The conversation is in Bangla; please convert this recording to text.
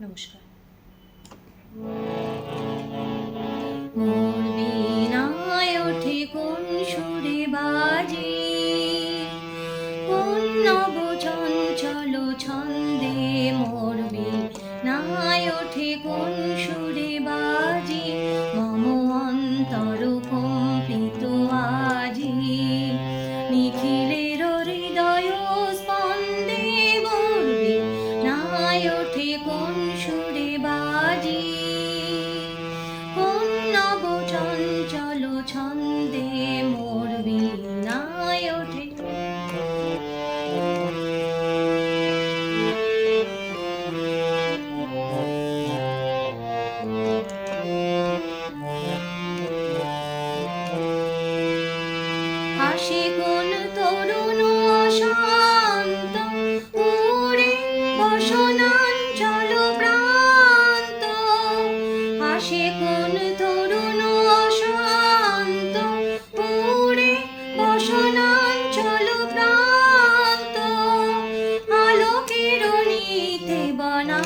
নমস্কার। মোর বীণায় ওঠে কোন সুরে বাজে, কোন নব চঞ্চল ছন্দে মোর বীণায় ওঠে কোন সুরে বাজে, মম অন্তর কম্পিত আজি, নিখিলের হৃদয় স্পন্দে মোর বীণায় ওঠে কোন সুরে বাজে, কোন নব চঞ্চল ছন্দে মোর বীণায় ওঠে। হাসে কোন তরুণ অশান্ত, উড়ে বসনাঞ্চল প্রান্ত, হাসে কোন তরুণ অশান্ত, উড়ে বসনাঞ্চল প্রান্ত, আলোকের নিতে বনা